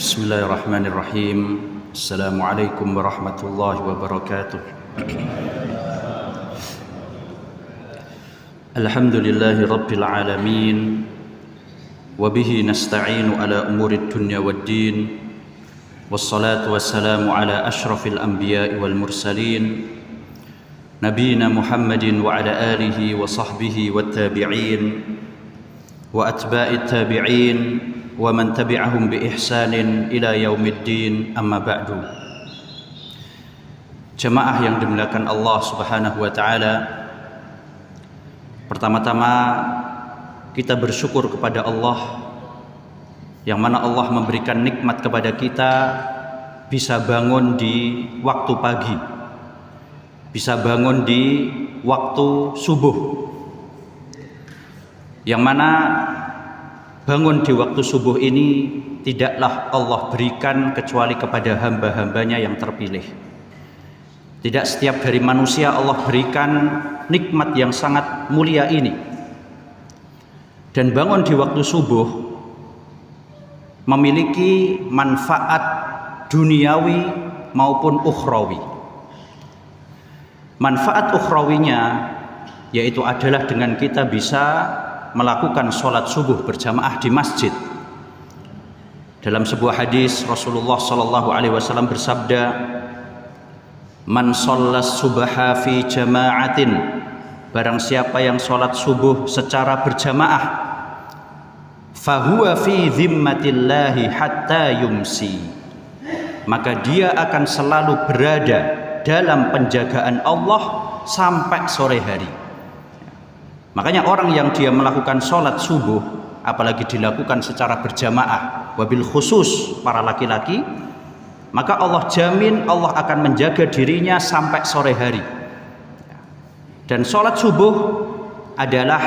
Bismillahirrahmanirrahim. Assalamualaikum warahmatullahi wabarakatuh. Alhamdulillahi rabbil alamin. Wabihi nasta'inu ala umurid dunya waddin. Wassalatu wassalamu ala ashrafil anbiya'i wal mursalin. Nabiyina Muhammadin wa ala alihi wa sahbihi wa tabi'in wa atba'it tabi'in wa man tabi'ahum bi ihsanin ila yaumiddin, amma ba'du. Jemaah yang dimuliakan Allah Subhanahu wa taala, pertama-tama kita bersyukur kepada Allah yang mana Allah memberikan nikmat kepada kita bisa bangun di waktu pagi, bisa bangun di waktu subuh, yang mana bangun di waktu subuh ini tidaklah Allah berikan kecuali kepada hamba-hambanya yang terpilih. Tidak setiap dari manusia Allah berikan nikmat yang sangat mulia ini. Dan bangun di waktu subuh memiliki manfaat duniawi maupun ukhrawi. Manfaat ukhrawinya yaitu adalah dengan kita bisa melakukan sholat subuh berjamaah di masjid. Dalam sebuah hadis Rasulullah sallallahu alaihi wasallam bersabda, "Man shallas subha fi jama'atin," barang siapa yang sholat subuh secara berjamaah, "fahuwa fi zimmatillahi hatta yumsi," maka dia akan selalu berada dalam penjagaan Allah sampai sore hari. Makanya orang yang dia melakukan sholat subuh, apalagi dilakukan secara berjamaah, wabil khusus para laki-laki, maka Allah jamin Allah akan menjaga dirinya sampai sore hari. Dan sholat subuh adalah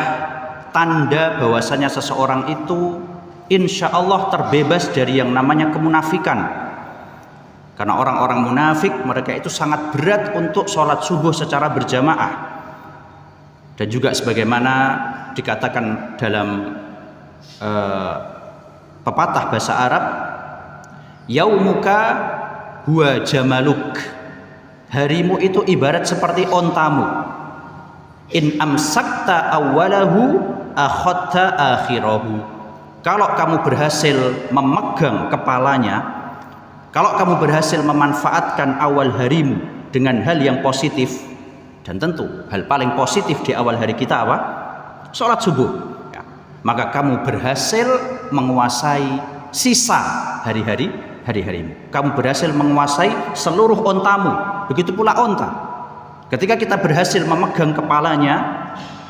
tanda bahwasanya seseorang itu insya Allah terbebas dari yang namanya kemunafikan. Karena orang-orang munafik mereka itu sangat berat untuk sholat subuh secara berjamaah. Dan juga sebagaimana dikatakan dalam pepatah bahasa Arab, yaumuka huwa jamaluk, harimu itu ibarat seperti ontamu, in amsakta awwalahu akhadta akhirahu, kalau kamu berhasil memegang kepalanya, kalau kamu berhasil memanfaatkan awal harimu dengan hal yang positif. Dan tentu hal paling positif di awal hari kita apa? Sholat subuh ya. Maka kamu berhasil menguasai sisa hari-harimu. Kamu berhasil menguasai seluruh ontamu. Begitu pula onta. Ketika kita berhasil memegang kepalanya,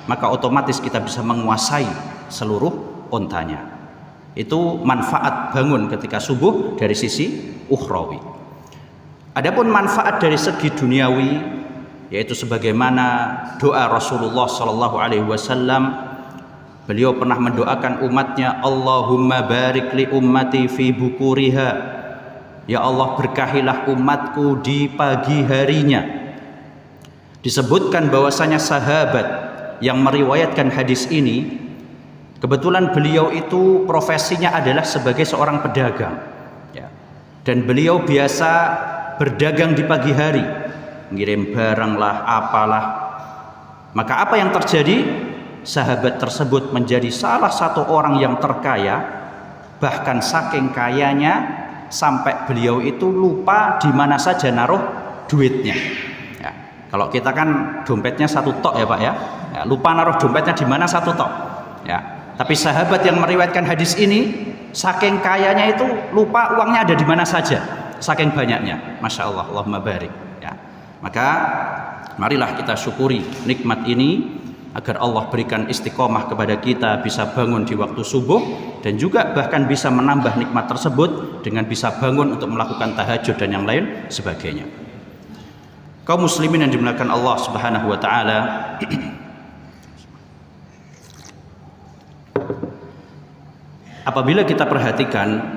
maka otomatis kita bisa menguasai seluruh ontanya. Itu manfaat bangun ketika subuh dari sisi ukhrawi. Adapun manfaat dari segi duniawi, yaitu sebagaimana doa Rasulullah sallallahu alaihi wasallam, beliau pernah mendoakan umatnya, Allahumma barik li ummati fi bukuriha, ya Allah berkahilah umatku di pagi harinya. Disebutkan bahwasanya sahabat yang meriwayatkan hadis ini, kebetulan beliau itu profesinya adalah sebagai seorang pedagang ya. Dan beliau biasa berdagang di pagi hari, ngirim barang lah, apalah. Maka apa yang terjadi? Sahabat tersebut menjadi salah satu orang yang terkaya, bahkan saking kayanya sampai beliau itu lupa di mana saja naruh duitnya ya. Kalau kita kan dompetnya satu tok ya Pak ya, lupa naruh dompetnya di mana satu tok ya. Tapi sahabat yang meriwayatkan hadis ini, saking kayanya itu lupa uangnya ada di mana saja, saking banyaknya. Masya Allah, Allahumma barik. Maka marilah kita syukuri nikmat ini agar Allah berikan istiqomah kepada kita, bisa bangun di waktu subuh dan juga bahkan bisa menambah nikmat tersebut dengan bisa bangun untuk melakukan tahajud dan yang lain sebagainya. Kaum muslimin yang dimuliakan Allah Subhanahu wa taala, apabila kita perhatikan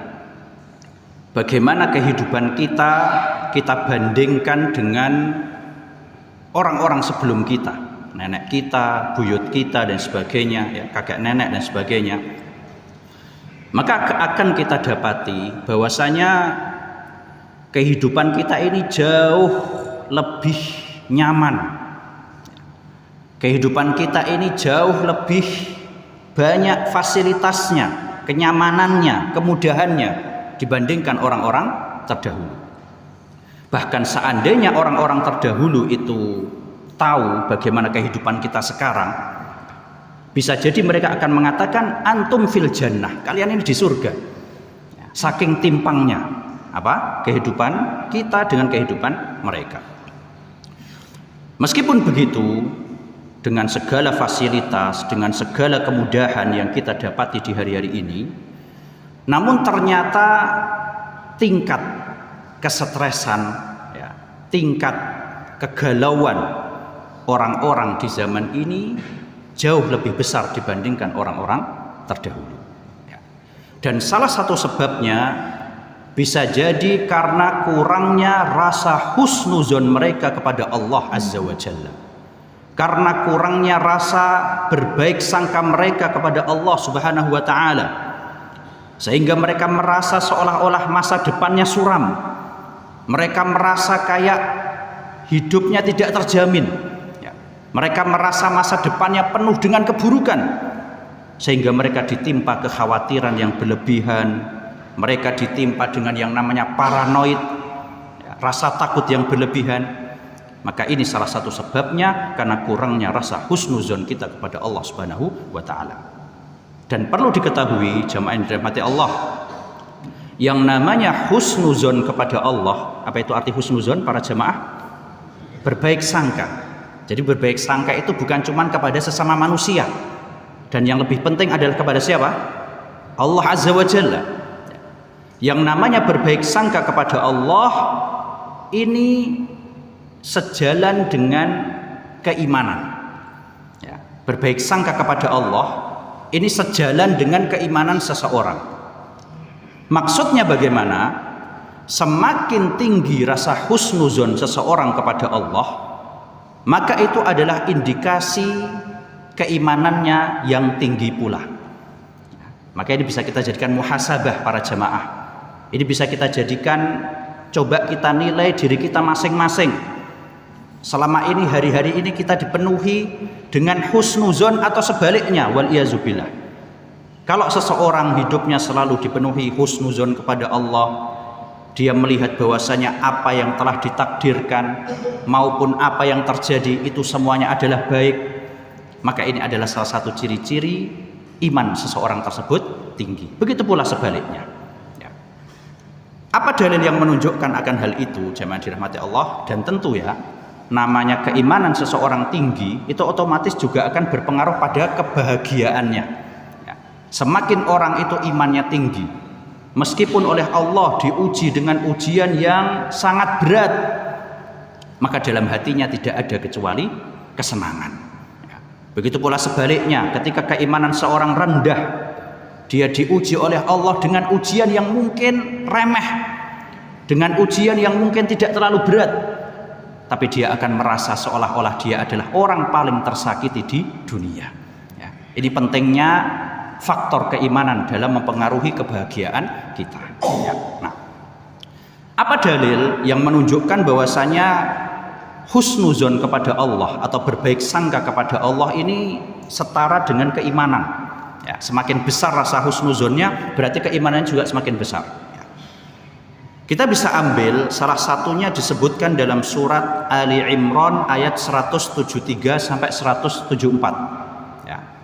bagaimana kehidupan kita bandingkan dengan orang-orang sebelum kita, nenek kita, buyut kita dan sebagainya, ya, kakek nenek dan sebagainya. maka akan kita dapati bahwasanya kehidupan kita ini jauh lebih nyaman. Kehidupan kita ini jauh lebih banyak fasilitasnya, kenyamanannya, kemudahannya dibandingkan orang-orang terdahulu. Bahkan seandainya orang-orang terdahulu itu tahu bagaimana kehidupan kita sekarang, bisa jadi mereka akan mengatakan antum fil jannah, kalian ini di surga. Saking timpangnya kehidupan kita dengan kehidupan mereka. Meskipun begitu, dengan segala fasilitas, dengan segala kemudahan yang kita dapati di hari-hari ini, namun ternyata tingkat kesetresan, tingkat kegalauan orang-orang di zaman ini jauh lebih besar dibandingkan orang-orang terdahulu. Dan salah satu sebabnya bisa jadi karena kurangnya rasa husnuzon mereka kepada Allah Azza wa Jalla, karena kurangnya rasa berbaik sangka mereka kepada Allah Subhanahu wa Ta'ala, sehingga mereka merasa seolah-olah masa depannya suram. Mereka merasa kayak hidupnya tidak terjamin. Mereka merasa masa depannya penuh dengan keburukan, sehingga mereka ditimpa kekhawatiran yang berlebihan. Mereka ditimpa dengan yang namanya paranoid, rasa takut yang berlebihan. Maka ini salah satu sebabnya karena kurangnya rasa husnuzon kita kepada Allah Subhanahu wa Ta'ala. Dan perlu diketahui jamaah yang dirahmati Allah, yang namanya husnuzon kepada Allah, apa itu arti husnuzon para jamaah? Berbaik sangka. Jadi berbaik sangka itu bukan cuma kepada sesama manusia, dan yang lebih penting adalah kepada siapa? Allah Azza wa Jalla. Yang namanya berbaik sangka kepada Allah ini sejalan dengan keimanan. Berbaik sangka kepada Allah ini sejalan dengan keimanan seseorang. Maksudnya bagaimana? Semakin tinggi rasa husnuzon seseorang kepada Allah, maka itu adalah indikasi keimanannya yang tinggi pula. Maka ini bisa kita jadikan muhasabah para jamaah. Ini bisa kita jadikan, coba kita nilai diri kita masing-masing. Selama ini, hari-hari ini kita dipenuhi dengan husnuzon atau sebaliknya, wal iyazubillah. Kalau seseorang hidupnya selalu dipenuhi husnuzon kepada Allah, dia melihat bahwasanya apa yang telah ditakdirkan maupun apa yang terjadi itu semuanya adalah baik, maka ini adalah salah satu ciri-ciri iman seseorang tersebut tinggi. Begitu pula sebaliknya. Apa dalil yang menunjukkan akan hal itu, jemaah dirahmati Allah? Dan tentu namanya keimanan seseorang tinggi itu otomatis juga akan berpengaruh pada kebahagiaannya. Semakin orang itu imannya tinggi, meskipun oleh Allah diuji dengan ujian yang sangat berat, maka dalam hatinya tidak ada kecuali kesenangan. Begitu pula sebaliknya, ketika keimanan seorang rendah, dia diuji oleh Allah dengan ujian yang mungkin remeh, dengan ujian yang mungkin tidak terlalu berat, tapi dia akan merasa seolah-olah dia adalah orang paling tersakiti di dunia. Ini pentingnya faktor keimanan dalam mempengaruhi kebahagiaan kita. Nah, apa dalil yang menunjukkan bahwasanya husnuzon kepada Allah atau berbaik sangka kepada Allah ini setara dengan keimanan? Semakin besar rasa husnuzonnya, berarti keimanannya juga semakin besar. Kita bisa ambil salah satunya disebutkan dalam surat Ali Imran ayat 173 sampai 174.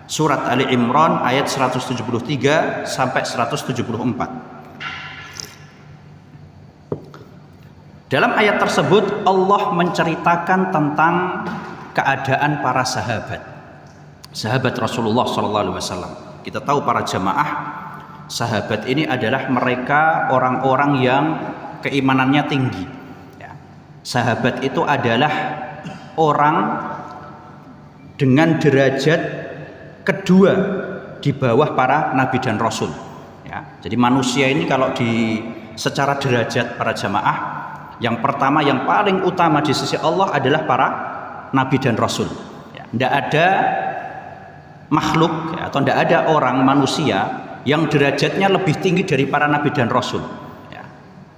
Surat Ali Imran ayat 173 sampai 174. Dalam ayat tersebut Allah menceritakan tentang keadaan para sahabat Rasulullah SAW. Kita tahu para jamaah, sahabat ini adalah mereka orang-orang yang keimanannya tinggi. Sahabat itu adalah orang dengan derajat kedua di bawah para nabi dan rasul. Jadi manusia ini kalau secara derajat para jamaah, yang pertama yang paling utama di sisi Allah adalah para nabi dan rasul. Tidak ada makhluk atau tidak ada orang manusia yang derajatnya lebih tinggi dari para nabi dan rasul. Ya.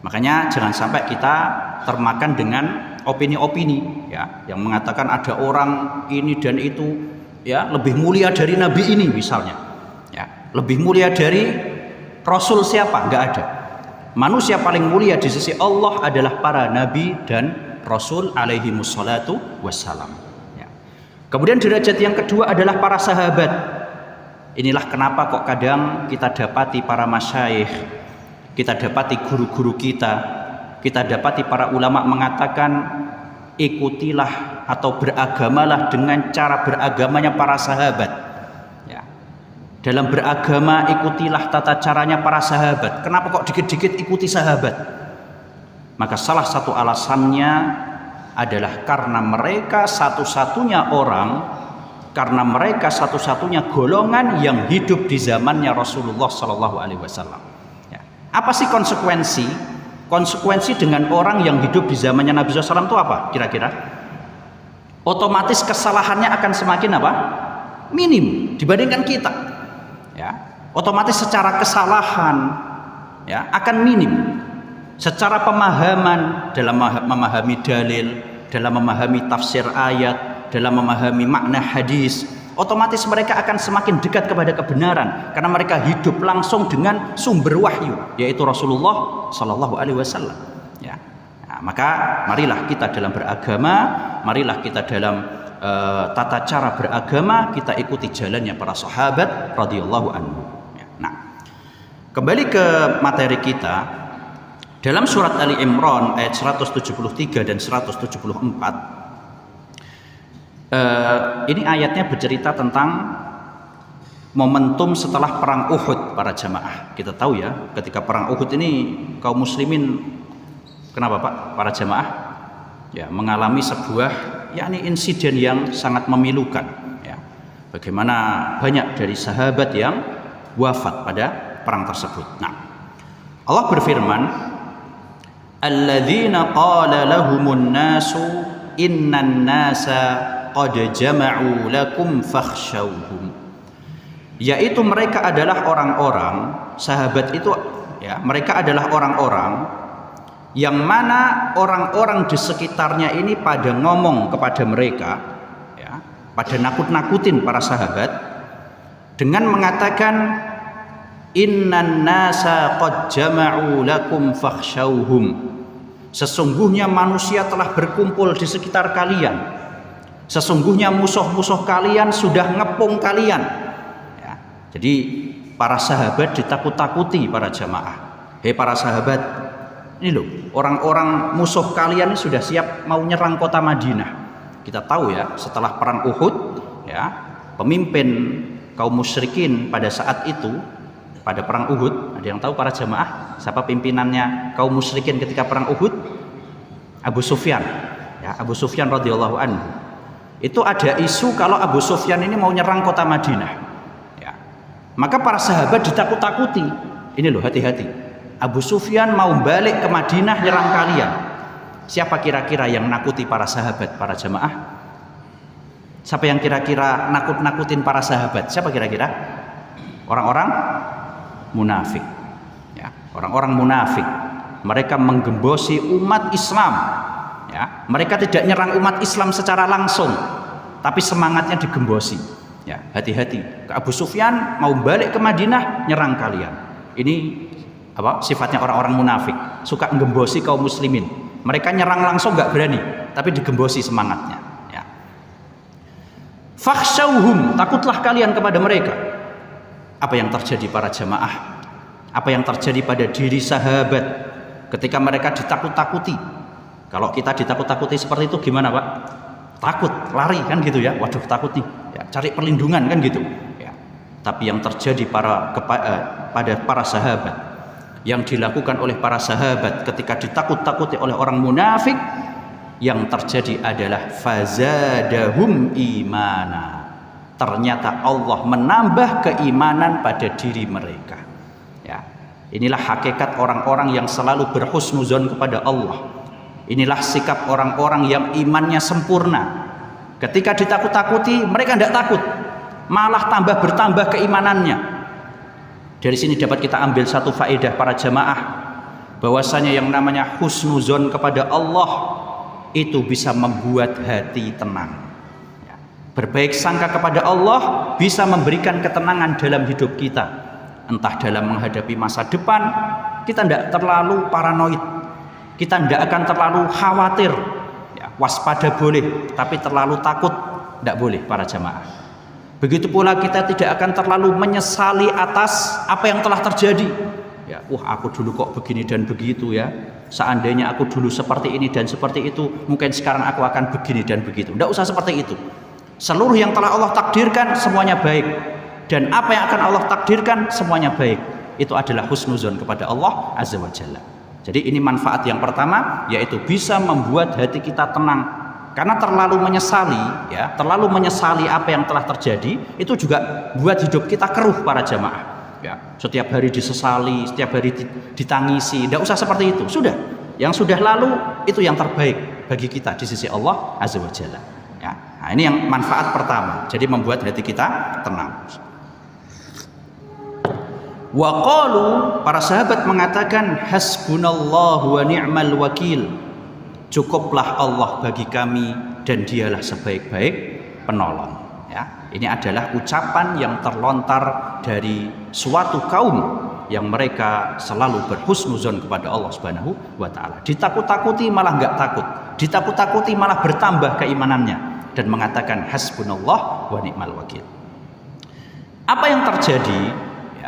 Makanya jangan sampai kita termakan dengan opini-opini ya yang mengatakan ada orang ini dan itu ya lebih mulia dari nabi ini misalnya. Ya, lebih mulia dari rasul siapa? Enggak ada. Manusia paling mulia di sisi Allah adalah para nabi dan rasul alaihi wassalatu wassalam. Ya. Kemudian derajat yang kedua adalah para sahabat. Inilah kenapa kok kadang kita dapati para masyayikh, kita dapati guru-guru kita dapati para ulama mengatakan ikutilah atau beragamalah dengan cara beragamanya para sahabat. Ya. Dalam beragama ikutilah tata caranya para sahabat. Kenapa kok dikit-dikit ikuti sahabat? Maka salah satu alasannya adalah karena mereka satu-satunya golongan yang hidup di zamannya Rasulullah Shallallahu Alaihi Wasallam. Ya. Apa sih konsekuensi? Konsekuensi dengan orang yang hidup di zamannya Nabi SAW itu apa kira-kira? Otomatis kesalahannya akan semakin apa? Minim dibandingkan kita. Ya. Otomatis secara kesalahan ya akan minim. Secara pemahaman dalam memahami dalil, dalam memahami tafsir ayat, dalam memahami makna hadis, otomatis mereka akan semakin dekat kepada kebenaran karena mereka hidup langsung dengan sumber wahyu yaitu Rasulullah Shallallahu Alaihi Wasallam. Ya. Nah, maka marilah kita dalam beragama, marilah kita dalam tata cara beragama kita ikuti jalannya para sahabat radhiyallahu anhu. Ya. Nah, kembali ke materi kita. Dalam surat Ali Imran ayat 173 dan 174 ini ayatnya bercerita tentang momentum setelah perang Uhud para jamaah. Kita tahu ya, ketika perang Uhud ini kaum muslimin kenapa Pak? Para jamaah ya mengalami sebuah yakni insiden yang sangat memilukan ya. Bagaimana banyak dari sahabat yang wafat pada perang tersebut. Nah, Allah berfirman, alladzina qala lahumun nasu innan nasa qad jama'u lakum fakhshawhum, yaitu mereka adalah orang-orang sahabat itu ya, mereka adalah orang-orang yang mana orang-orang di sekitarnya ini pada ngomong kepada mereka ya, pada nakut-nakutin para sahabat dengan mengatakan innan nasa qad jama'u lakum fakhshawhum, sesungguhnya manusia telah berkumpul di sekitar kalian, sesungguhnya musuh-musuh kalian sudah ngepung kalian ya. Jadi para sahabat ditakut-takuti para jamaah. Hei para sahabat, ini loh orang-orang musuh kalian sudah siap mau nyerang kota Madinah. Kita tahu ya setelah perang Uhud ya, pemimpin kaum musyrikin pada saat itu pada perang Uhud, ada yang tahu para jamaah siapa pimpinannya kaum musyrikin ketika perang Uhud? Abu Sufyan ya, Abu Sufyan radhiyallahu anhu. Itu ada isu kalau Abu Sufyan ini mau nyerang kota Madinah ya. Maka para sahabat ditakut-takuti, ini loh hati-hati, Abu Sufyan mau balik ke Madinah nyerang kalian. Siapa kira-kira yang nakuti para sahabat para jamaah? Siapa yang kira-kira nakut-nakutin para sahabat? Siapa kira-kira? Orang-orang munafik ya, orang-orang munafik. Mereka menggembosi umat Islam ya. Mereka tidak nyerang umat Islam secara langsung, tapi semangatnya digembosi ya. Hati-hati, Abu Sufyan mau balik ke Madinah nyerang kalian. Ini apa sifatnya orang-orang munafik, suka menggembosi kaum muslimin. Mereka nyerang langsung nggak berani, tapi digembosi semangatnya ya. Fakhshawhum, takutlah kalian kepada mereka. Apa yang terjadi para jamaah? Apa yang terjadi pada diri sahabat ketika mereka ditakut-takuti? Kalau kita ditakut-takuti seperti itu gimana Pak? Takut, lari kan gitu ya. Waduh takut nih, ya, cari perlindungan kan gitu. Ya. Tapi yang terjadi pada para sahabat, yang dilakukan oleh para sahabat ketika ditakut-takuti oleh orang munafik, yang terjadi adalah fazadahum imana. Ternyata Allah menambah keimanan pada diri mereka. Ya, inilah hakikat orang-orang yang selalu berhusnuzon kepada Allah. Inilah sikap orang-orang yang imannya sempurna. Ketika ditakut-takuti, mereka tidak takut, malah bertambah keimanannya. Dari sini dapat kita ambil satu faedah para jamaah, bahwasanya yang namanya husnuzon kepada Allah itu bisa membuat hati tenang. Berbaik sangka kepada Allah bisa memberikan ketenangan dalam hidup kita, entah dalam menghadapi masa depan. Kita tidak terlalu paranoid, kita tidak akan terlalu khawatir. Waspada boleh, tapi terlalu takut tidak boleh para jamaah. Begitu pula kita tidak akan terlalu menyesali atas apa yang telah terjadi. Aku dulu kok begini dan begitu ya. Seandainya aku dulu seperti ini dan seperti itu, mungkin sekarang aku akan begini dan begitu. Tidak usah seperti itu. Seluruh yang telah Allah takdirkan semuanya baik, dan apa yang akan Allah takdirkan semuanya baik. Itu adalah husnuzon kepada Allah Azza wa Jalla. Jadi ini manfaat yang pertama, yaitu bisa membuat hati kita tenang. Karena terlalu menyesali apa yang telah terjadi, itu juga buat hidup kita keruh para jamaah. Setiap hari disesali, setiap hari ditangisi. Tidak usah seperti itu. Sudah, yang sudah lalu itu yang terbaik bagi kita di sisi Allah Azza wa Jalla. Nah, ini yang manfaat pertama. Jadi membuat hati kita tenang. Wa qalu, para sahabat mengatakan, hasbunallahu wa ni'mal wakil. Cukuplah Allah bagi kami dan dialah sebaik-baik penolong. Ini adalah ucapan yang terlontar dari suatu kaum yang mereka selalu berhusnuzon kepada Allah Subhanahu wa taala. Ditakut-takuti malah enggak takut, ditakut-takuti malah bertambah keimanannya dan mengatakan hasbunallah wa ni'mal wakil. Apa yang terjadi?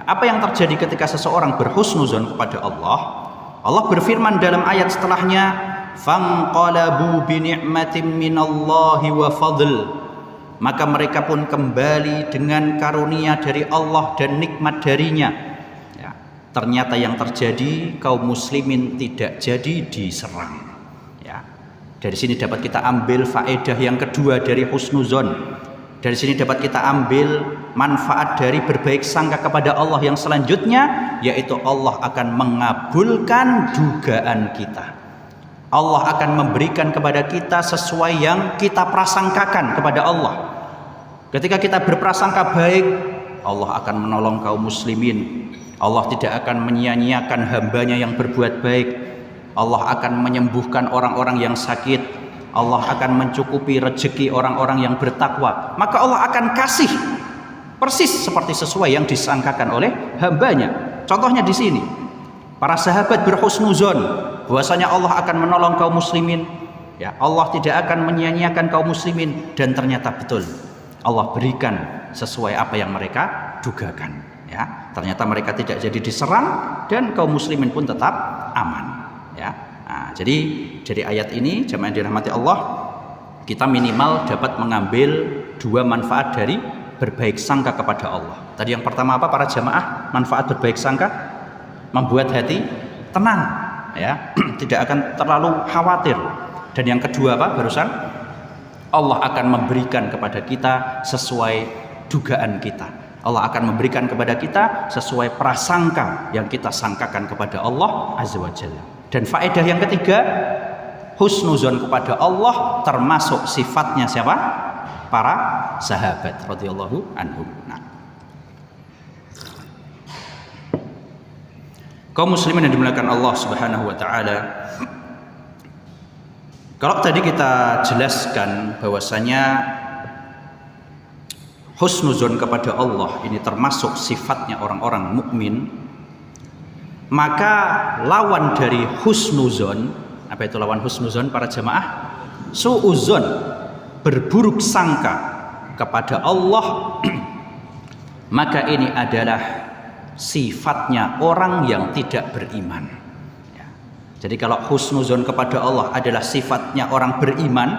Apa yang terjadi ketika seseorang berhusnuzon kepada Allah? Allah berfirman dalam ayat setelahnya, fanqalabu bi ni'matin minallahi wa fadl. Maka mereka pun kembali dengan karunia dari Allah dan nikmat darinya. Ternyata yang terjadi, kaum muslimin tidak jadi diserang. Dari sini dapat kita ambil faedah yang kedua dari husnuzon. Dari sini dapat kita ambil manfaat dari berbaik sangka kepada Allah yang selanjutnya, yaitu Allah akan mengabulkan dugaan kita. Allah akan memberikan kepada kita sesuai yang kita prasangkakan kepada Allah. Ketika kita berprasangka baik, Allah akan menolong kaum muslimin. Allah tidak akan menyia-nyiakan hambanya yang berbuat baik. Allah akan menyembuhkan orang-orang yang sakit. Allah akan mencukupi rezeki orang-orang yang bertakwa. Maka Allah akan kasih persis seperti sesuai yang disangkakan oleh hambanya. Contohnya di sini, para sahabat berhusnuzon bahwasanya Allah akan menolong kaum muslimin. Allah tidak akan menyia-nyiakan kaum muslimin, dan ternyata betul. Allah berikan sesuai apa yang mereka dugakan. Ternyata mereka tidak jadi diserang dan kaum muslimin pun tetap aman. Nah, jadi dari ayat ini jemaah yang dirahmati Allah, kita minimal dapat mengambil dua manfaat dari berbaik sangka kepada Allah. Tadi yang pertama apa para jemaah? Manfaat berbaik sangka membuat hati tenang, tidak akan terlalu khawatir. Dan yang kedua apa? Barusan Allah akan memberikan kepada kita sesuai dugaan kita. Allah akan memberikan kepada kita sesuai prasangka yang kita sangkakan kepada Allah Azza wa Jalla. Dan faedah yang ketiga, husnuzon kepada Allah termasuk sifatnya siapa? Para sahabat radhiyallahu anhum. Kaum muslimin yang dimuliakan Allah Subhanahu wa taala, kalau tadi kita jelaskan bahwasanya husnuzon kepada Allah ini termasuk sifatnya orang-orang mukmin, maka lawan dari husnuzon, apa itu lawan husnuzon para jamaah? Suuzon, berburuk sangka kepada Allah. Maka ini adalah sifatnya orang yang tidak beriman. Jadi kalau husnuzon kepada Allah adalah sifatnya orang beriman,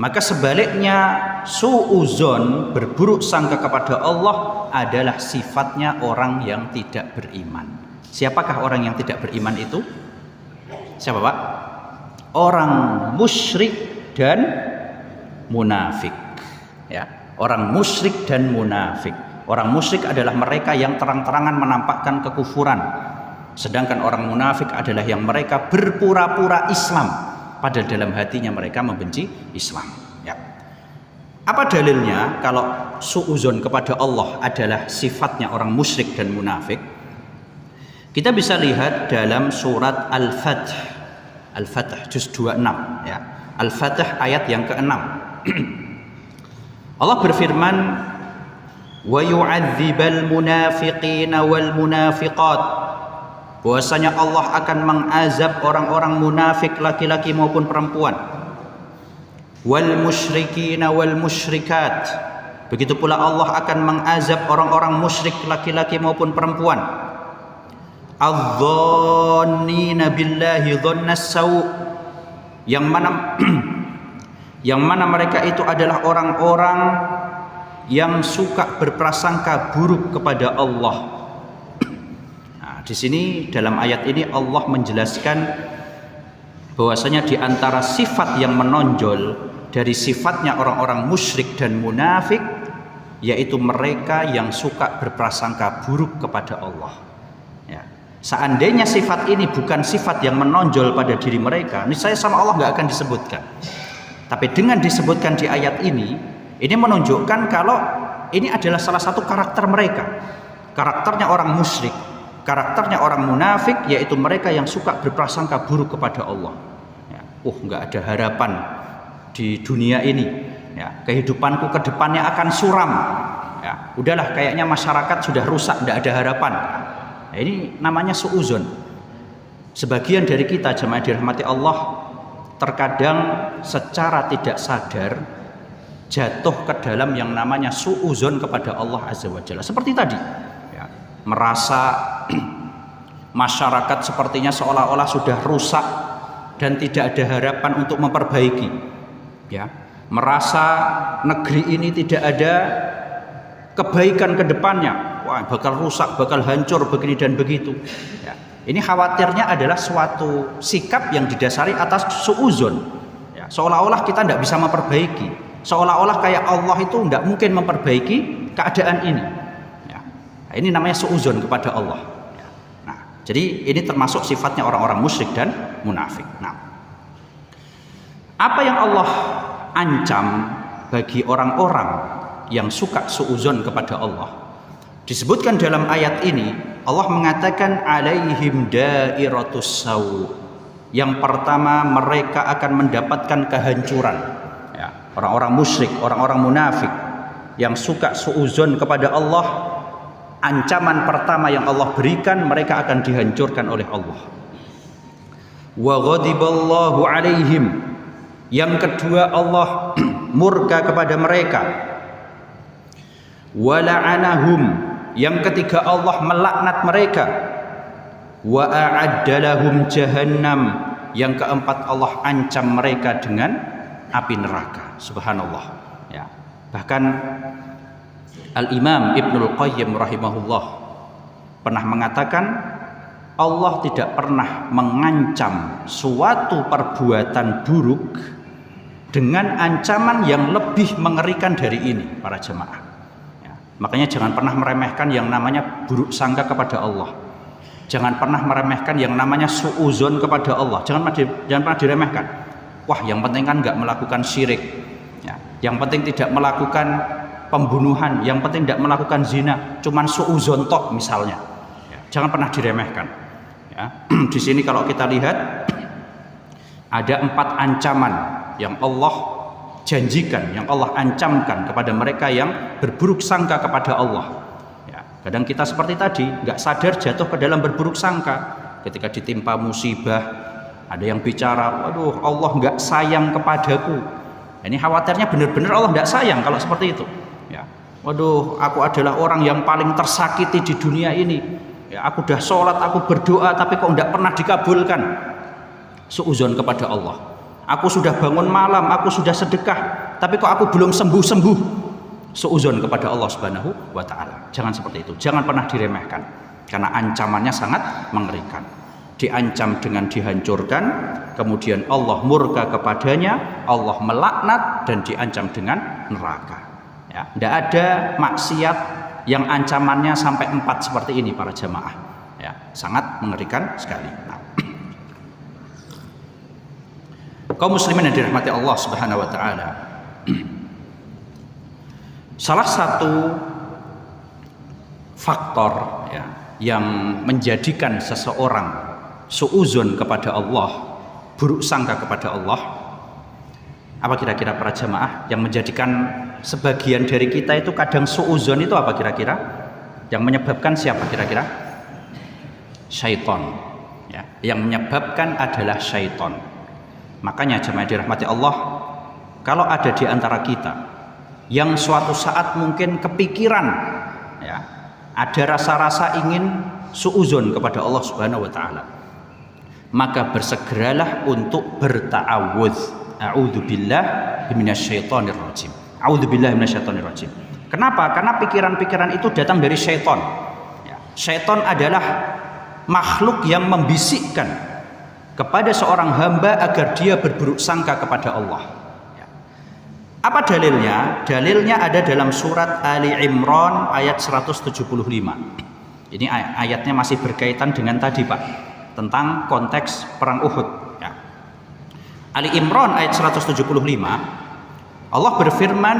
maka sebaliknya suuzon, berburuk sangka kepada Allah, adalah sifatnya orang yang tidak beriman. Siapakah orang yang tidak beriman itu? Siapa Pak? Orang musyrik dan munafik. Orang musyrik dan munafik. Orang musyrik adalah mereka yang terang-terangan menampakkan kekufuran. Sedangkan orang munafik adalah yang mereka berpura-pura Islam, padahal dalam hatinya mereka membenci Islam. Apa dalilnya kalau su'uzon kepada Allah adalah sifatnya orang musyrik dan munafik? Kita bisa lihat dalam surat Al-Fath. Al-Fath juz 26 ya. Al-Fath ayat yang ke-6. Allah berfirman, "Wa yu'adzibal munafiqina wal munafiqat." Bahwasanya Allah akan mengazab orang-orang munafik laki-laki maupun perempuan. Wal musyrikina wal musyrikat. Begitu pula Allah akan mengazab orang-orang musyrik laki-laki maupun perempuan. Adh-dhannina billahi dhannas sau'. Yang mana mereka itu adalah orang-orang yang suka berprasangka buruk kepada Allah. Nah, di sini dalam ayat ini Allah menjelaskan bahwasanya di antara sifat yang menonjol dari sifatnya orang-orang musyrik dan munafik, yaitu mereka yang suka berprasangka buruk kepada Allah. Ya. Seandainya sifat ini bukan sifat yang menonjol pada diri mereka, niscaya sama Allah nggak akan disebutkan. Tapi dengan disebutkan di ayat ini menunjukkan kalau ini adalah salah satu karakter mereka. Karakternya orang musyrik, karakternya orang munafik, yaitu mereka yang suka berprasangka buruk kepada Allah. Ya. Nggak ada harapan di dunia ini, ya, kehidupanku ke depannya akan suram, ya, udahlah kayaknya masyarakat sudah rusak, tidak ada harapan. Nah, ini namanya su'uzon. Sebagian dari kita jemaah dirahmati Allah terkadang secara tidak sadar jatuh ke dalam yang namanya su'uzon kepada Allah Azza wa Jalla. Seperti tadi, ya, merasa masyarakat sepertinya seolah-olah sudah rusak dan tidak ada harapan untuk memperbaiki. Ya, merasa negeri ini tidak ada kebaikan ke depannya, wah bakal rusak, bakal hancur begini dan begitu. Ya, ini khawatirnya adalah suatu sikap yang didasari atas su'uzon. Ya, seolah-olah kita tidak bisa memperbaiki, seolah-olah kayak Allah itu tidak mungkin memperbaiki keadaan ini. Ya, nah, ini namanya su'uzon kepada Allah. Ya, nah, jadi ini termasuk sifatnya orang-orang musyrik dan munafik. Nah, apa yang Allah ancam bagi orang-orang yang suka su'uzon kepada Allah? Disebutkan dalam ayat ini, Allah mengatakan alaihim dairatus sau'. Yang pertama, mereka akan mendapatkan kehancuran. Ya, orang-orang musyrik, orang-orang munafik yang suka su'uzon kepada Allah, ancaman pertama yang Allah berikan, mereka akan dihancurkan oleh Allah. Wa ghadiballahu alaihim. Yang kedua, Allah murka kepada mereka. Wa la'anahum. Yang ketiga, Allah melaknat mereka. Wa a'adda lahum jahannam. Yang keempat, Allah ancam mereka dengan api neraka. Subhanallah. Ya. Bahkan Al-Imam Ibnul Qayyim rahimahullah pernah mengatakan, Allah tidak pernah mengancam suatu perbuatan buruk dengan ancaman yang lebih mengerikan dari ini, para jemaah. Ya, makanya jangan pernah meremehkan yang namanya buruk sangka kepada Allah. Jangan pernah meremehkan yang namanya su'uzon kepada Allah. Jangan pernah diremehkan. Wah, yang penting kan nggak melakukan syirik. Ya, yang penting tidak melakukan pembunuhan. Yang penting tidak melakukan zina. Cuman su'uzon tok misalnya. Ya, jangan pernah diremehkan. Ya, di sini kalau kita lihat ada 4 ancaman yang Allah janjikan, yang Allah ancamkan kepada mereka yang berburuk sangka kepada Allah. Ya, kadang kita seperti tadi nggak sadar jatuh ke dalam berburuk sangka ketika ditimpa musibah. Ada yang bicara, waduh Allah nggak sayang kepadaku. Ini khawatirnya benar-benar Allah nggak sayang kalau seperti itu. Ya, waduh aku adalah orang yang paling tersakiti di dunia ini. Ya, aku udah sholat, aku berdoa, tapi kok nggak pernah dikabulkan. Su'uzon kepada Allah. Aku sudah bangun malam, aku sudah sedekah, tapi kok aku belum sembuh-sembuh. Su'uzon kepada Allah Subhanahu wa ta'ala. Jangan seperti itu, jangan pernah diremehkan, karena ancamannya sangat mengerikan. Diancam dengan dihancurkan, kemudian Allah murka kepadanya, Allah melaknat, dan diancam dengan neraka. Ya, tidak ada maksiat yang ancamannya sampai 4 seperti ini, para jamaah. Ya, sangat mengerikan sekali. Nah, kaum muslimin yang dirahmati Allah Subhanahu wa taala. Salah satu faktor ya, yang menjadikan seseorang suuzon kepada Allah, buruk sangka kepada Allah, apa kira-kira para jamaah? Yang menjadikan sebagian dari kita itu kadang suuzon itu apa kira-kira? Yang menyebabkan siapa kira-kira? Syaitan ya. Yang menyebabkan adalah syaitan. Makanya jemaah dirahmati Allah, kalau ada di antara kita yang suatu saat mungkin kepikiran ya, ada rasa-rasa ingin suuzon kepada Allah Subhanahu wa taala, maka bersegeralah untuk berta'awudz. A'udzubillah minasyaitonir rajim. A'udzubillah minasyaitonir rajim. Kenapa? Karena pikiran-pikiran itu datang dari syaitan. Ya. Syaitan adalah makhluk yang membisikkan kepada seorang hamba agar dia berburuk sangka kepada Allah. Ya. Apa dalilnya? Dalilnya ada dalam surat Ali Imran ayat 175. Ini ayatnya masih berkaitan dengan tadi Pak, tentang konteks perang Uhud. Ya. Ali Imran ayat 175, Allah berfirman,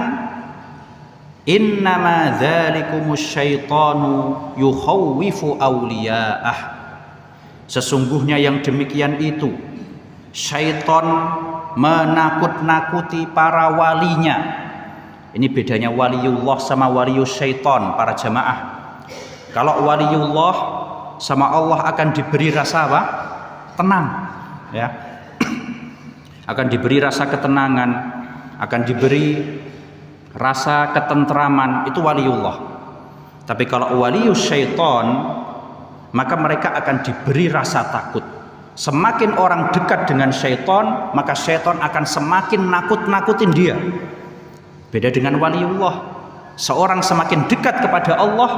innama dzalikumus syaitanu yukhawwifu awliya'ah. Sesungguhnya yang demikian itu syaitan menakut-nakuti para walinya. Ini bedanya waliullah sama walius syaitan para jamaah. Kalau waliullah sama Allah akan diberi rasa apa? Tenang ya. Akan diberi rasa ketenangan, akan diberi rasa ketentraman, itu waliullah. Tapi kalau walius syaitan, maka mereka akan diberi rasa takut. Semakin orang dekat dengan syaitan, maka syaitan akan semakin nakut-nakutin dia. Beda dengan waliullah, seorang semakin dekat kepada Allah,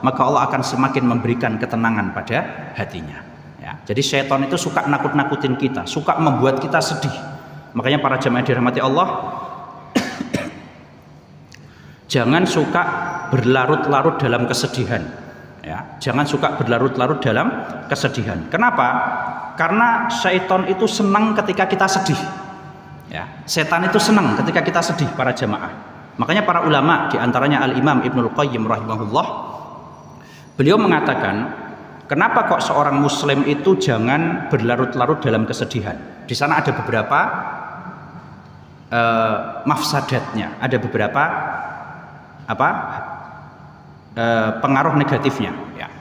maka Allah akan semakin memberikan ketenangan pada hatinya ya. Jadi syaitan itu suka nakut-nakutin kita, suka membuat kita sedih. Makanya para jamaah dirahmati Allah, jangan suka berlarut-larut dalam kesedihan ya. Jangan suka berlarut-larut dalam kesedihan. Kenapa? Karena syaitan itu senang ketika kita sedih ya. Setan itu senang ketika kita sedih para jamaah. Makanya para ulama, diantaranya Al-Imam Ibnul Qayyim rahimahullah, beliau mengatakan, kenapa kok seorang muslim itu jangan berlarut-larut dalam kesedihan? Di sana ada beberapa mafsadatnya, ada beberapa pengaruh negatifnya ya.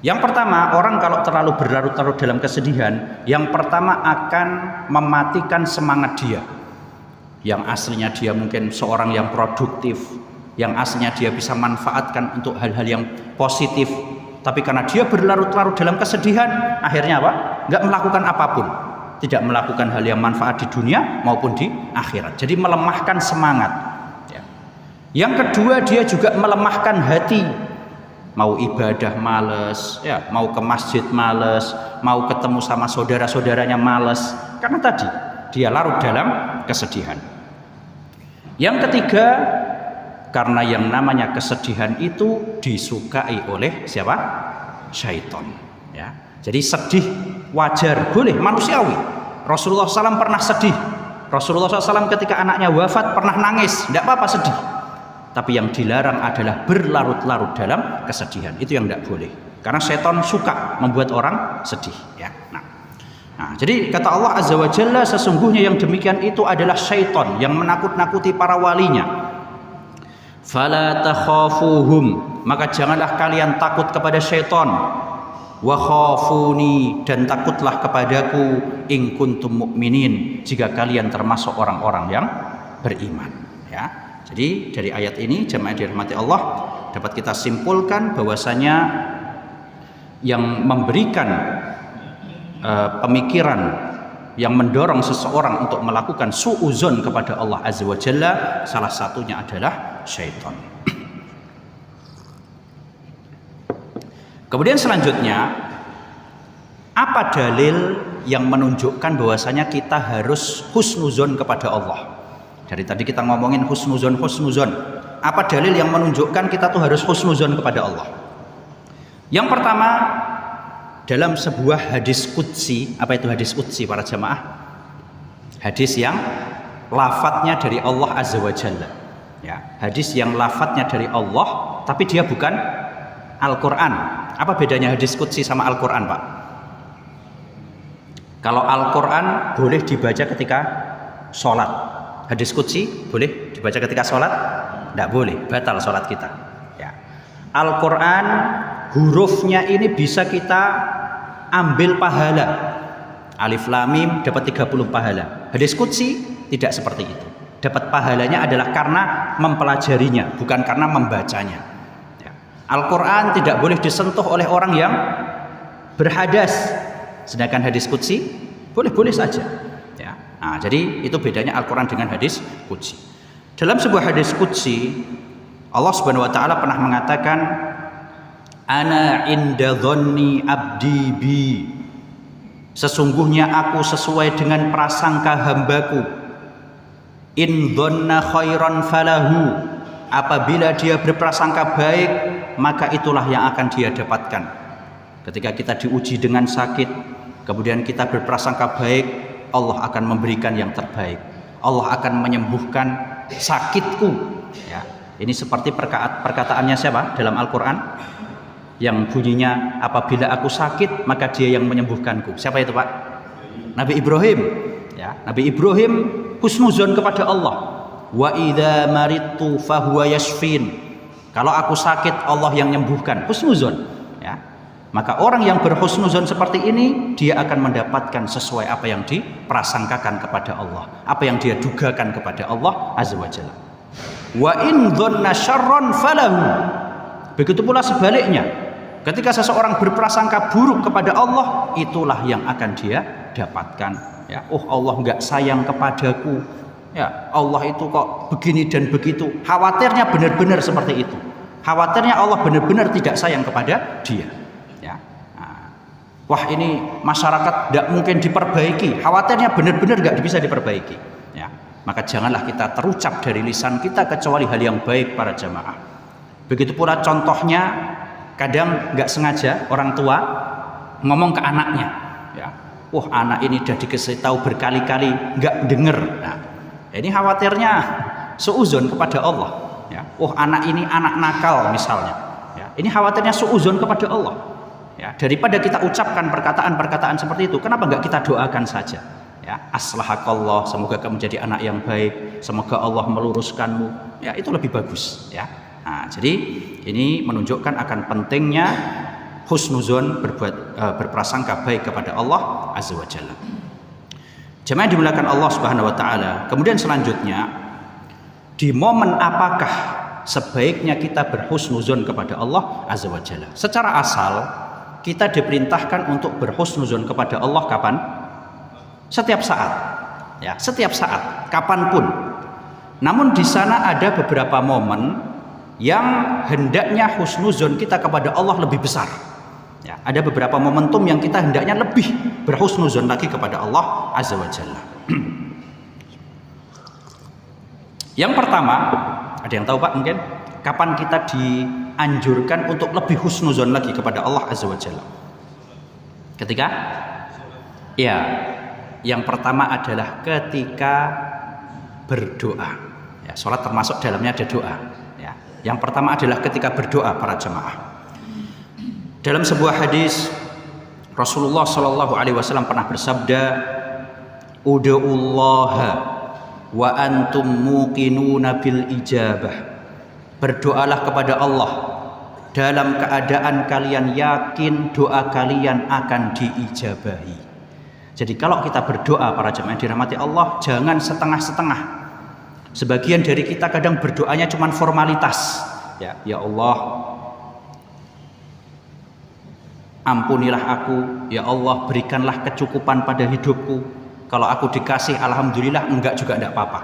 Yang pertama, orang kalau terlalu berlarut-larut dalam kesedihan, yang pertama akan mematikan semangat dia. Yang aslinya dia mungkin seorang yang produktif, yang aslinya dia bisa manfaatkan untuk hal-hal yang positif, tapi karena dia berlarut-larut dalam kesedihan, akhirnya apa? Nggak melakukan apapun, tidak melakukan hal yang manfaat di dunia maupun di akhirat. Jadi melemahkan semangat ya. Yang kedua, dia juga melemahkan hati. Mau ibadah males ya, mau ke masjid males, mau ketemu sama saudara-saudaranya males, karena tadi dia larut dalam kesedihan. Yang ketiga, karena yang namanya kesedihan itu disukai oleh siapa? Syaitan ya. Jadi sedih wajar, boleh, manusiawi. Rasulullah SAW pernah sedih. Rasulullah SAW ketika anaknya wafat pernah nangis, tidak apa-apa sedih. Tapi yang dilarang adalah berlarut-larut dalam kesedihan. Itu yang tidak boleh. Karena syaitan suka membuat orang sedih ya. Nah, jadi kata Allah Azza wa Jalla, sesungguhnya yang demikian itu adalah syaitan yang menakut-nakuti para walinya. Fala takhafuhum, maka janganlah kalian takut kepada syaitan. Wa khafuni, dan takutlah kepadaku, in kuntum mu'minin, jika kalian termasuk orang-orang yang beriman ya. Jadi dari ayat ini jemaah dirahmati Allah, dapat kita simpulkan bahwasanya yang memberikan pemikiran yang mendorong seseorang untuk melakukan suuzon kepada Allah Azza wa Jalla, salah satunya adalah syaitan. Kemudian selanjutnya, apa dalil yang menunjukkan bahwasanya kita harus husnuzon kepada Allah? Dari tadi kita ngomongin husnuzon. Apa dalil yang menunjukkan kita tuh harus husnuzon kepada Allah? Yang pertama, dalam sebuah hadis qudsi. Apa itu hadis qudsi para jamaah? Hadis yang lafadznya dari Allah Azza wa Jalla. Ya, hadis yang lafadznya dari Allah tapi dia bukan Al-Quran. Apa bedanya hadis qudsi sama Al-Quran, Pak? Kalau Al-Quran boleh dibaca ketika sholat, hadis qudsi boleh dibaca ketika sholat? Tidak boleh, batal sholat kita. Ya. Al-Quran hurufnya ini bisa kita ambil pahala, alif lam mim dapat 30 pahala. Hadis qudsi tidak seperti itu, dapat pahalanya adalah karena mempelajarinya, bukan karena membacanya. Ya. Al-Quran tidak boleh disentuh oleh orang yang berhadas, sedangkan hadis qudsi boleh-boleh saja. Ya. Nah, jadi itu bedanya Al-Quran dengan hadis qudsi. Dalam sebuah hadis qudsi, Allah Subhanahu wa taala pernah mengatakan, ana inda dhanni abdi bi, sesungguhnya aku sesuai dengan prasangka hambaku. In dhanna khairan falahu, apabila dia berprasangka baik maka itulah yang akan dia dapatkan. Ketika kita diuji dengan sakit kemudian kita berprasangka baik, Allah akan memberikan yang terbaik, Allah akan menyembuhkan sakitku. Ya, ini seperti perkataannya siapa dalam Al-Quran yang bunyinya, apabila aku sakit maka dia yang menyembuhkanku. Siapa itu, Pak? Nabi Ibrahim. Ya, Nabi Ibrahim husnuzon kepada Allah. Wa idza maridtu fahuwa yashfin. Kalau aku sakit Allah yang menyembuhkan. Husnuzon. Ya. Maka orang yang berhusnuzon seperti ini dia akan mendapatkan sesuai apa yang diprasangkakan kepada Allah, apa yang dia dugakan kepada Allah azza wajalla. Wa in dhanna syarran falahu. Begitu pula sebaliknya, ketika seseorang berprasangka buruk kepada Allah, itulah yang akan dia dapatkan. Ya, oh Allah enggak sayang kepadaku. Ya, Allah itu kok begini dan begitu. Khawatirnya benar-benar seperti itu. Khawatirnya Allah benar-benar tidak sayang kepada dia. Ya. Nah, wah ini masyarakat tidak mungkin diperbaiki. Khawatirnya benar-benar enggak bisa diperbaiki. Ya, maka janganlah kita terucap dari lisan kita kecuali hal yang baik para jamaah. Begitu pula contohnya, kadang nggak sengaja orang tua ngomong ke anaknya, ya, wah anak ini sudah dikasih tahu berkali-kali nggak denger. Nah, ini khawatirnya suuzon kepada Allah. Ya, wah anak ini anak nakal misalnya. Ya, ini khawatirnya suuzon kepada Allah. Ya, daripada kita ucapkan perkataan-perkataan seperti itu, kenapa nggak kita doakan saja? Ya, aslahakallah, semoga kamu jadi anak yang baik, semoga Allah meluruskanmu. Ya, itu lebih bagus. Ya. Nah, jadi ini menunjukkan akan pentingnya husnuzon, berprasangka baik kepada Allah azza wa jalla. Jemaah yang dimuliakan Allah Subhanahu wa taala. Kemudian selanjutnya, di momen apakah sebaiknya kita berhusnuzon kepada Allah azza wa jalla? Secara asal kita diperintahkan untuk berhusnuzon kepada Allah kapan? Setiap saat. Ya, setiap saat, kapanpun. Namun di sana ada beberapa momen yang hendaknya husnuzon kita kepada Allah lebih besar. Ya, ada beberapa momentum yang kita hendaknya lebih berhusnuzon lagi kepada Allah azza wa jalla. Yang pertama, ada yang tahu Pak mungkin kapan kita dianjurkan untuk lebih husnuzon lagi kepada Allah azza wa jalla? Ketika? Ya, yang pertama adalah ketika berdoa. Ya, sholat termasuk dalamnya ada doa. Ya, yang pertama adalah ketika berdoa para jemaah. Dalam sebuah hadis Rasulullah Shallallahu Alaihi Wasallam pernah bersabda, "Udu'ullaha wa antum muqinuna bil ijabah." Berdoalah kepada Allah dalam keadaan kalian yakin doa kalian akan diijabahi. Jadi kalau kita berdoa para jemaah dirahmati Allah, jangan setengah-setengah. Sebagian dari kita kadang berdoanya cuma formalitas. Ya Allah, ampunilah aku, ya Allah berikanlah kecukupan pada hidupku. Kalau aku dikasih alhamdulillah, enggak juga enggak apa-apa.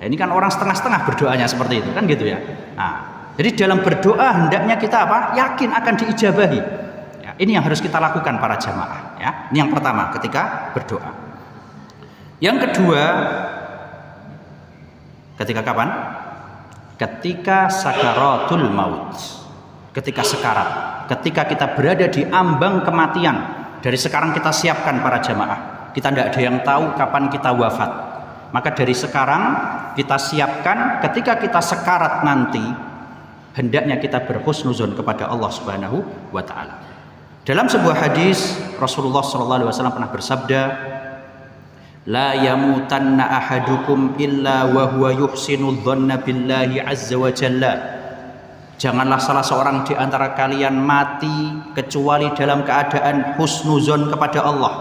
Ya, ini kan orang setengah-setengah berdoanya seperti itu kan gitu ya. Nah, jadi dalam berdoa hendaknya kita apa? Yakin akan diijabahi. Ya, ini yang harus kita lakukan para jamaah. Ya, ini yang pertama ketika berdoa. Yang kedua, ketika kapan? Ketika sakaratul maut. Ketika sekarat, ketika kita berada di ambang kematian. Dari sekarang kita siapkan para jamaah. Kita tidak ada yang tahu kapan kita wafat. Maka dari sekarang kita siapkan ketika kita sekarat nanti, hendaknya kita berhusnuzon kepada Allah Subhanahu wa taala. Dalam sebuah hadis Rasulullah sallallahu alaihi wasallam pernah bersabda, la yamutanna ahadukum illa wa huwa yuhsinu dhanna billahi azza wa jalla. Janganlah salah seorang di antara kalian mati kecuali dalam keadaan husnuzon kepada Allah.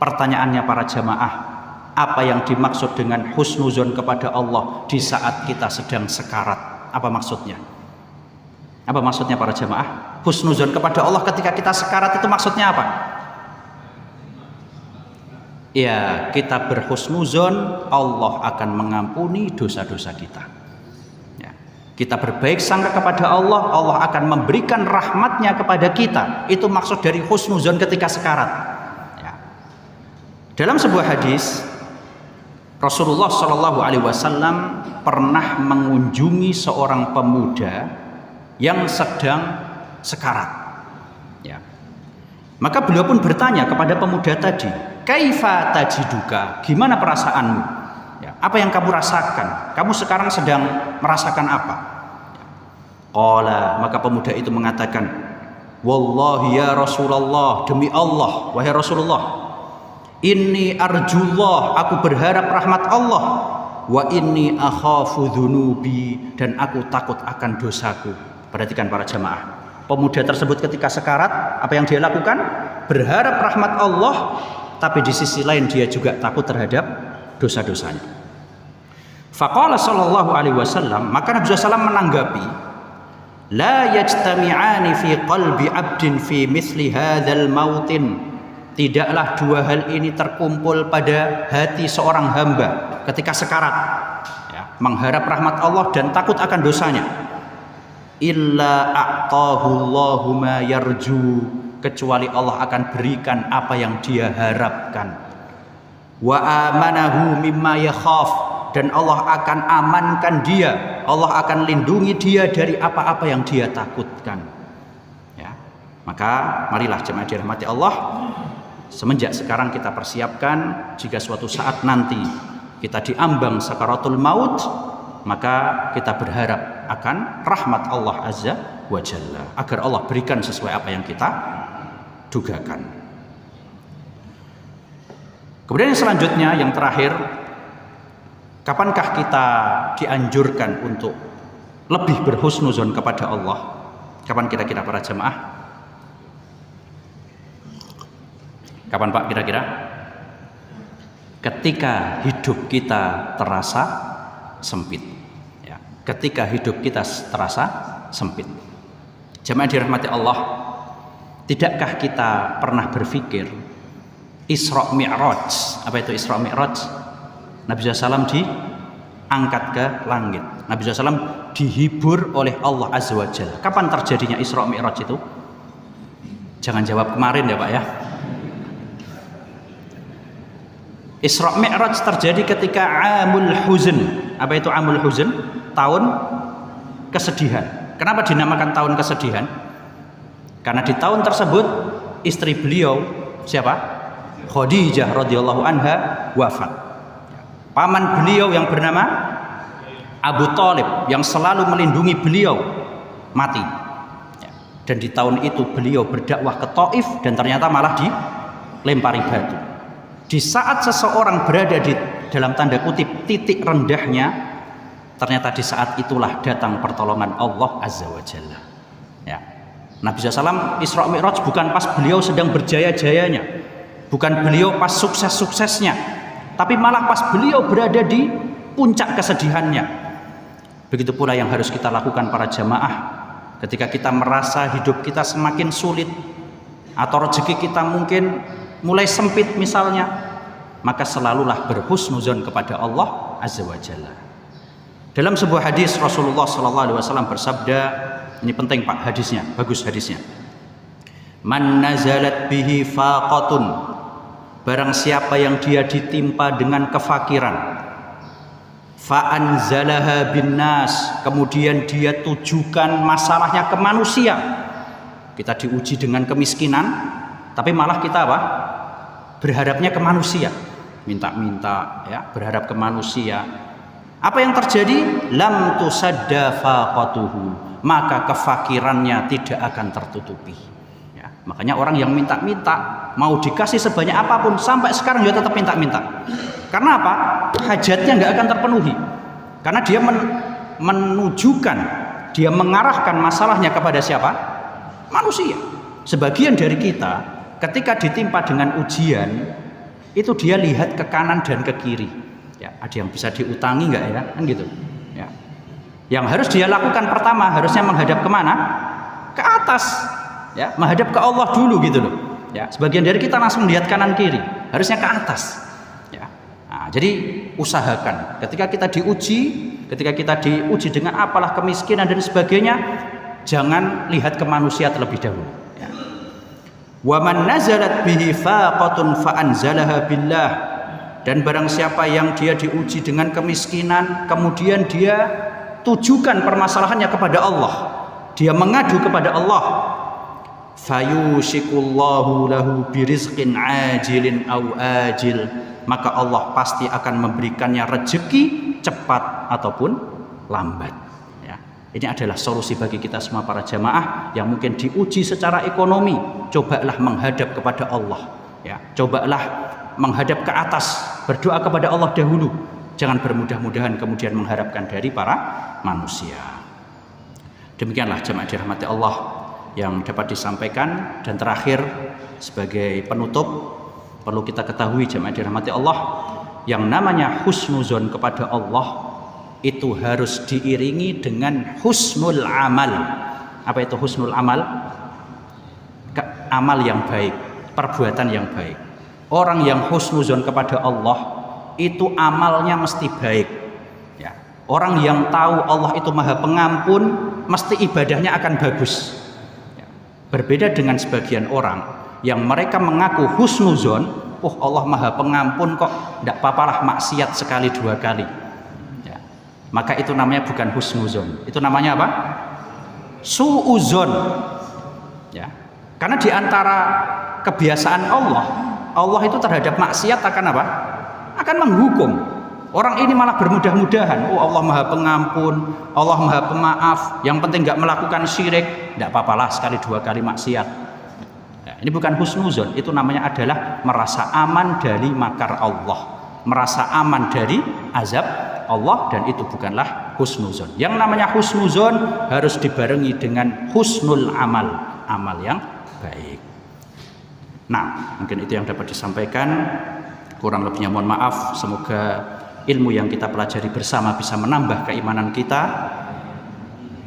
Pertanyaannya para jamaah, apa yang dimaksud dengan husnuzon kepada Allah di saat kita sedang sekarat? Apa maksudnya? Apa maksudnya para jamaah? Husnuzon kepada Allah ketika kita sekarat itu maksudnya apa? Ya, kita berhusnuzon, Allah akan mengampuni dosa-dosa kita. Ya, kita berbaik sangka kepada Allah, Allah akan memberikan rahmatnya kepada kita. Itu maksud dari husnuzon ketika sekarat. Ya. Dalam sebuah hadis, Rasulullah Shallallahu Alaihi Wasallam pernah mengunjungi seorang pemuda yang sedang sekarat. Ya. Maka beliau pun bertanya kepada pemuda tadi, kaifa tajiduka? Gimana perasaanmu? Ya, apa yang kamu rasakan? Kamu sekarang sedang merasakan apa? Qala, maka pemuda itu mengatakan, wallahi ya Rasulullah, demi Allah wahai Rasulullah, inni arjullah, aku berharap rahmat Allah, wa inni akhafu dzunubi, dan aku takut akan dosaku. Perhatikan para jamaah, pemuda tersebut ketika sekarat, apa yang dia lakukan? Berharap rahmat Allah, tapi di sisi lain dia juga takut terhadap dosa-dosanya. Faqala sallallahu alaihi wasallam, maka Nabi SAW menanggapi, la yajtami'ani fi qalbi abdin fi mithli hadzal mautin. Tidaklah dua hal ini terkumpul pada hati seorang hamba ketika sekarat, ya, mengharap rahmat Allah dan takut akan dosanya. Illa a'tahu Allahu ma yarju, kecuali Allah akan berikan apa yang dia harapkan. Wa amanahu mimma yakhaf, dan Allah akan amankan dia, Allah akan lindungi dia dari apa-apa yang dia takutkan. Ya. Maka marilah jemaah dirahmati Allah, semenjak sekarang kita persiapkan jika suatu saat nanti kita diambang sakaratul maut, maka kita berharap akan rahmat Allah Azza wa Jalla, agar Allah berikan sesuai apa yang kita dugakan. Kemudian yang selanjutnya, yang terakhir, kapankah kita dianjurkan untuk lebih berhusnuzon kepada Allah? Kapan kira-kira para jemaah? Kapan Pak kira-kira? Ketika hidup kita terasa sempit. Ya, ketika hidup kita terasa sempit. Jemaah dirahmati Allah, tidakkah kita pernah berpikir Isra Mi'raj? Apa itu Isra Mi'raj? Nabi SAW diangkat ke langit. Nabi SAW dihibur oleh Allah Azza wa Jalla. Kapan terjadinya Isra Mi'raj itu? Jangan jawab kemarin ya Pak ya. Isra Mi'raj terjadi ketika Amul Huzn. Apa itu Amul Huzn? Tahun kesedihan. Kenapa dinamakan tahun kesedihan? Karena di tahun tersebut istri beliau siapa? Khadijah radhiyallahu anha wafat. Paman beliau yang bernama Abu Thalib yang selalu melindungi beliau mati. Dan di tahun itu beliau berdakwah ke Taif dan ternyata malah dilempari batu. Di saat seseorang berada di dalam tanda kutip titik rendahnya, ternyata di saat itulah datang pertolongan Allah Azza wa Jalla. Ya. Nabi SAW Isra Mi'raj bukan pas beliau sedang berjaya-jayanya, bukan beliau pas sukses-suksesnya, tapi malah pas beliau berada di puncak kesedihannya. Begitu pula yang harus kita lakukan para jamaah ketika kita merasa hidup kita semakin sulit atau rezeki kita mungkin mulai sempit misalnya, maka selalulah berhusnuzon kepada Allah Azza wa Jalla. Dalam sebuah hadis Rasulullah sallallahu alaihi wasallam bersabda, ini penting Pak hadisnya, bagus hadisnya. Man nazalat bihi faqatun, barang siapa yang dia ditimpa dengan kefakiran, fa anzalaha binnas, kemudian dia tujukan masalahnya ke manusia. Kita diuji dengan kemiskinan, tapi malah kita apa? Berharapnya ke manusia, minta-minta ya, berharap ke manusia. Apa yang terjadi? Lam tusadda faqatuhu, maka kefakirannya tidak akan tertutupi. Ya, makanya orang yang minta-minta, mau dikasih sebanyak apapun, sampai sekarang dia tetap minta-minta. Karena apa? Hajatnya nggak akan terpenuhi. Karena dia menunjukkan, dia mengarahkan masalahnya kepada siapa? Manusia. Sebagian dari kita ketika ditimpa dengan ujian, itu dia lihat ke kanan dan ke kiri. Ya, ada yang bisa diutangi nggak ya? Kan gitu. Ya. Yang harus dia lakukan pertama harusnya menghadap kemana? Ke atas. Ya, menghadap ke Allah dulu gitu loh. Ya, sebagian dari kita langsung lihat kanan kiri, harusnya ke atas. Ya. Nah, jadi usahakan ketika kita diuji dengan apalah kemiskinan dan sebagainya, jangan lihat ke manusia terlebih dahulu. Ya. Wa man nazalat bihi faqatun fa anzalaha billah. Dan barang siapa yang dia diuji dengan kemiskinan, kemudian dia tujukan permasalahannya kepada Allah, dia mengadu kepada Allah, fayushikullahu lahu birizqin ajilin au ajil, maka Allah pasti akan memberikannya rezeki cepat ataupun lambat. Ya. Ini adalah solusi bagi kita semua para jamaah yang mungkin diuji secara ekonomi. Cobalah menghadap kepada Allah. Ya. Cobalah menghadap ke atas, berdoa kepada Allah dahulu, jangan bermudah-mudahan kemudian mengharapkan dari para manusia. Demikianlah jemaah dirahmati Allah yang dapat disampaikan. Dan terakhir sebagai penutup, perlu kita ketahui jemaah dirahmati Allah, yang namanya husnuzon kepada Allah itu harus diiringi dengan husnul amal. Apa itu husnul amal? Amal yang baik, perbuatan yang baik. Orang yang husnuzon kepada Allah itu amalnya mesti baik. Ya. Orang yang tahu Allah itu Maha Pengampun, mesti ibadahnya akan bagus. Ya. Berbeda dengan sebagian orang yang mereka mengaku husnuzon, oh Allah Maha Pengampun kok, tidak apa-apalah maksiat sekali dua kali. Ya. Maka itu namanya bukan husnuzon, itu namanya apa? Suuzon. Ya. Karena di antara kebiasaan Allah itu terhadap maksiat akan apa? Akan menghukum. Orang ini malah bermudah-mudahan, oh Allah Maha Pengampun, Allah Maha Pemaaf, yang penting nggak melakukan syirik, tidak apa-apalah sekali dua kali maksiat. Nah, ini bukan husnuzon, itu namanya adalah merasa aman dari makar Allah, merasa aman dari azab Allah, dan itu bukanlah husnuzon. Yang namanya husnuzon harus dibarengi dengan husnul amal, amal yang baik. Nah, mungkin itu yang dapat disampaikan. Kurang lebihnya mohon maaf. Semoga ilmu yang kita pelajari bersama bisa menambah keimanan kita.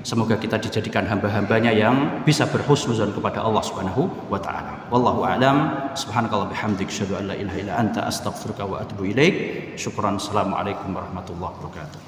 Semoga kita dijadikan hamba-hambanya yang bisa berhusnuzon kepada Allah Subhanahu wa taala. Wallahu a'lam. Subhanakallah bihamdik, asyhadu an la ilaha illa anta, astaghfiruka wa atubu ilaik. Syukran. Assalamualaikum warahmatullahi wabarakatuh.